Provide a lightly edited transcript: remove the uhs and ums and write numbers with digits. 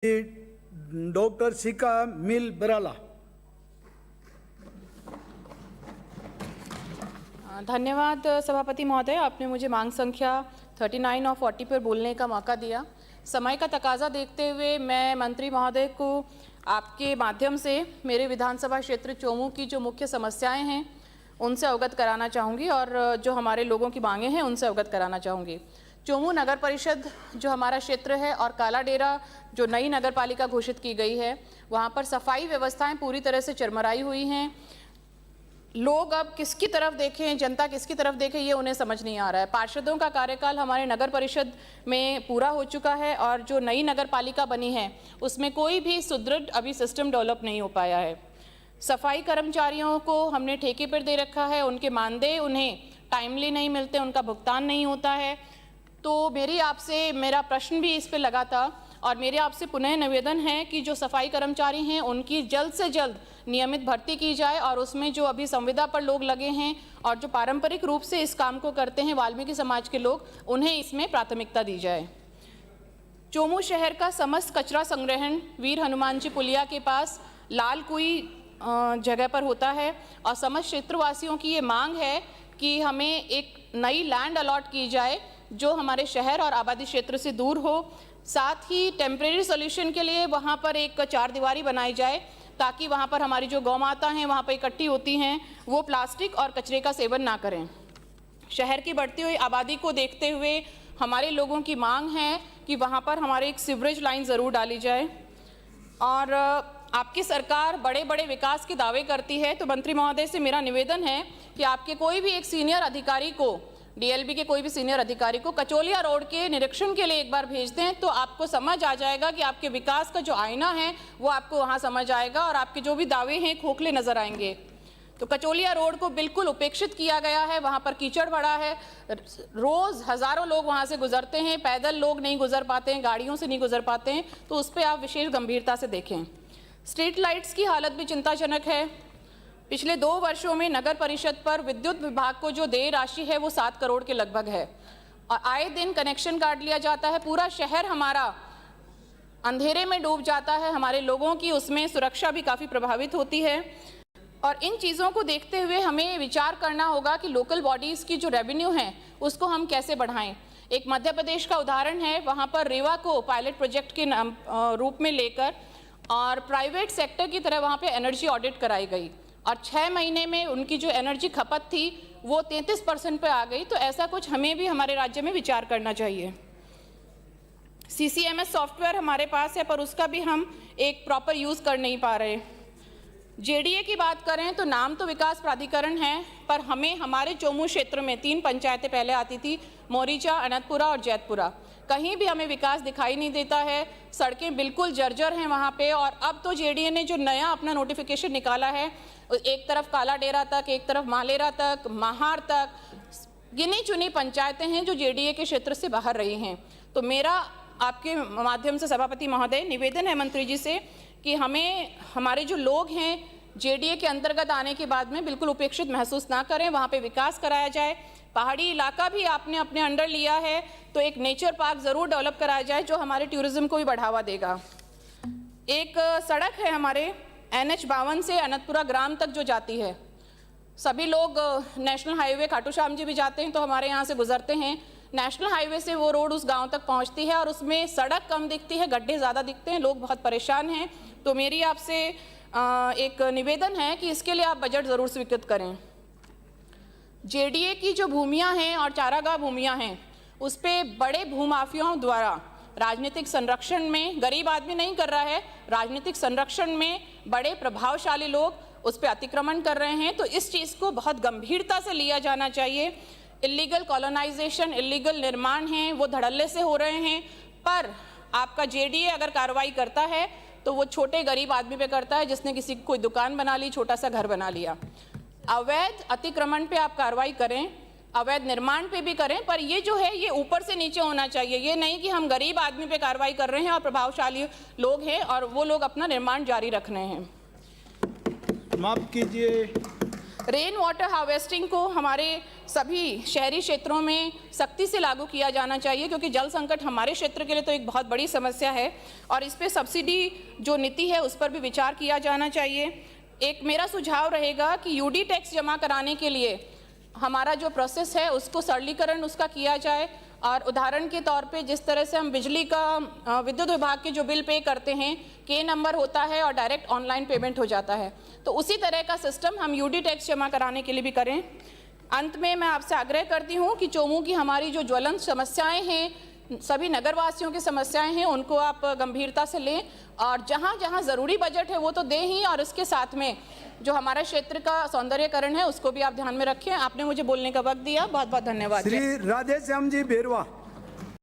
Doctor शिका मिल बराला। धन्यवाद सभापति महोदय, आपने मुझे मांग संख्या 39 और 40 पर बोलने का मौका दिया। समय का तकाजा देखते हुए मैं मंत्री महोदय को आपके माध्यम से मेरे विधानसभा क्षेत्र चोमू की जो मुख्य समस्याएं हैं उनसे अवगत कराना चाहूँगी और जो हमारे लोगों की मांगें हैं उनसे अवगत कराना चाहूँगी। चोमू नगर परिषद जो हमारा क्षेत्र है और काला डेरा जो नई नगर पालिका घोषित की गई है, वहाँ पर सफाई व्यवस्थाएं पूरी तरह से चरमराई हुई हैं। लोग अब किसकी तरफ देखें, जनता किसकी तरफ देखे, ये उन्हें समझ नहीं आ रहा है। पार्षदों का कार्यकाल हमारे नगर परिषद में पूरा हो चुका है और जो नई नगर पालिका बनी है उसमें कोई भी सुदृढ़ अभी सिस्टम डेवलप नहीं हो पाया है। सफाई कर्मचारियों को हमने ठेके पर दे रखा है, उनके मानदेय उन्हें टाइमली नहीं मिलते, उनका भुगतान नहीं होता है। तो मेरा प्रश्न भी इस पे लगा था और मेरे आपसे पुनः निवेदन है कि जो सफाई कर्मचारी हैं उनकी जल्द से जल्द नियमित भर्ती की जाए और उसमें जो अभी संविदा पर लोग लगे हैं और जो पारंपरिक रूप से इस काम को करते हैं वाल्मीकि समाज के लोग, उन्हें इसमें प्राथमिकता दी जाए। चोमू शहर का समस्त कचरा संग्रहण वीर हनुमान जी पुलिया के पास लाल कुई जगह पर होता है और समस्त क्षेत्रवासियों की ये मांग है कि हमें एक नई लैंड अलॉट की जाए जो हमारे शहर और आबादी क्षेत्र से दूर हो। साथ ही टेम्परेरी सॉल्यूशन के लिए वहाँ पर एक चारदीवारी बनाई जाए ताकि वहाँ पर हमारी जो गौ माता हैं वहाँ पर इकट्ठी होती हैं वो प्लास्टिक और कचरे का सेवन ना करें। शहर की बढ़ती हुई आबादी को देखते हुए हमारे लोगों की मांग है कि वहाँ पर हमारे एक सीवरेज लाइन ज़रूर डाली जाए। और आपकी सरकार बड़े बड़े विकास के दावे करती है, तो मंत्री महोदय से मेरा निवेदन है कि आपके कोई भी एक सीनियर अधिकारी को, डीएलबी के कोई भी सीनियर अधिकारी को कचौलिया रोड के निरीक्षण के लिए एक बार भेज दें तो आपको समझ आ जाएगा कि आपके विकास का जो आईना है वो आपको वहाँ समझ आएगा और आपके जो भी दावे हैं खोखले नजर आएंगे। तो कचौलिया रोड को बिल्कुल उपेक्षित किया गया है, वहाँ पर कीचड़ पड़ा है, रोज़ हज़ारों लोग वहाँ से गुजरते हैं, पैदल लोग नहीं गुजर पाते हैं, गाड़ियों से नहीं गुजर पाते हैं, तो उस पर आप विशेष गंभीरता से देखें। स्ट्रीट लाइट्स की हालत भी चिंताजनक है। पिछले 2 वर्षों में नगर परिषद पर विद्युत विभाग को जो देय राशि है वो 7 करोड़ के लगभग है और आए दिन कनेक्शन काट लिया जाता है। पूरा शहर हमारा अंधेरे में डूब जाता है, हमारे लोगों की उसमें सुरक्षा भी काफ़ी प्रभावित होती है। और इन चीज़ों को देखते हुए हमें विचार करना होगा कि लोकल बॉडीज़ की जो रेवेन्यू है उसको हम कैसे बढ़ाएं। एक मध्य प्रदेश का उदाहरण है, वहाँ पर रेवा को पायलट प्रोजेक्ट के रूप में लेकर और प्राइवेट सेक्टर की तरह वहाँ पे एनर्जी ऑडिट कराई गई और 6 महीने में उनकी जो एनर्जी खपत थी वो 33% पे आ गई। तो ऐसा कुछ हमें भी हमारे राज्य में विचार करना चाहिए। CCMS सॉफ्टवेयर हमारे पास है पर उसका भी हम एक प्रॉपर यूज़ कर नहीं पा रहे। JDA की बात करें तो नाम तो विकास प्राधिकरण है पर हमें हमारे चोमू क्षेत्र में 3 पंचायतें पहले आती थी, मोरीचा, अनंतपुरा और जैतपुरा, कहीं भी हमें विकास दिखाई नहीं देता है। सड़कें बिल्कुल जर्जर हैं वहाँ पे। और अब तो JDA ने जो नया अपना नोटिफिकेशन निकाला है, एक तरफ काला डेरा तक, एक तरफ मालेरा तक, महार तक, गिनी चुनी पंचायतें हैं जो JDA के क्षेत्र से बाहर रही हैं। तो मेरा आपके माध्यम से सभापति महोदय निवेदन है मंत्री जी से कि हमें हमारे जो लोग हैं JDA के अंतर्गत आने के बाद में बिल्कुल उपेक्षित महसूस ना करें, वहाँ पे विकास कराया जाए। पहाड़ी इलाका भी आपने अपने अंडर लिया है तो एक नेचर पार्क ज़रूर डेवलप कराया जाए जो हमारे टूरिज्म को भी बढ़ावा देगा। एक सड़क है हमारे NH52 से अनंतपुरा ग्राम तक जो जाती है, सभी लोग नेशनल हाईवे खाटू श्याम जी भी जाते हैं तो हमारे यहाँ से गुजरते हैं। नेशनल हाईवे से वो रोड उस गांव तक पहुंचती है और उसमें सड़क कम दिखती है, गड्ढे ज़्यादा दिखते हैं, लोग बहुत परेशान हैं। तो मेरी आपसे एक निवेदन है कि इसके लिए आप बजट ज़रूर स्वीकृत करें। JDA की जो भूमियां हैं और चारागाह भूमियां हैं उस पर बड़े भूमाफियाओं द्वारा राजनीतिक संरक्षण में, गरीब आदमी नहीं कर रहा है, राजनीतिक संरक्षण में बड़े प्रभावशाली लोग उस पर अतिक्रमण कर रहे हैं। तो इस चीज़ को बहुत गंभीरता से लिया जाना चाहिए। इलीगल कॉलोनाइजेशन, इलीगल निर्माण हैं वो धड़ल्ले से हो रहे हैं, पर आपका JDA अगर कार्रवाई करता है तो वो छोटे गरीब आदमी पे करता है जिसने किसी कोई दुकान बना ली, छोटा सा घर बना लिया। अवैध अतिक्रमण पे आप कार्रवाई करें, अवैध निर्माण पे भी करें, पर ये जो है ये ऊपर से नीचे होना चाहिए। ये नहीं कि हम गरीब आदमी पे कार्रवाई कर रहे हैं और प्रभावशाली लोग हैं और वो लोग अपना निर्माण जारी रख रहे हैं। माफ कीजिए, रेन वाटर हार्वेस्टिंग को हमारे सभी शहरी क्षेत्रों में सख्ती से लागू किया जाना चाहिए, क्योंकि जल संकट हमारे क्षेत्र के लिए तो एक बहुत बड़ी समस्या है और इस पे सब्सिडी जो नीति है उस पर भी विचार किया जाना चाहिए। एक मेरा सुझाव रहेगा कि यूडी टैक्स जमा कराने के लिए हमारा जो प्रोसेस है उसको सरलीकरण उसका किया जाए, और उदाहरण के तौर पे जिस तरह से हम बिजली का विद्युत विभाग के जो बिल पे करते हैं के नंबर होता है और डायरेक्ट ऑनलाइन पेमेंट हो जाता है, तो उसी तरह का सिस्टम हम यूडी टैक्स जमा कराने के लिए भी करें। अंत में मैं आपसे आग्रह करती हूँ कि चोमू की हमारी जो ज्वलंत समस्याएं हैं, सभी नगरवासियों की समस्याएं हैं, उनको आप गंभीरता से लें और जहाँ जहाँ ज़रूरी बजट है वो तो दें ही, और इसके साथ में जो हमारा क्षेत्र का सौंदर्यकरण है उसको भी आप ध्यान में रखें। आपने मुझे बोलने का वक्त दिया, बहुत बहुत धन्यवाद। श्री राधेश्याम जी बेरवा।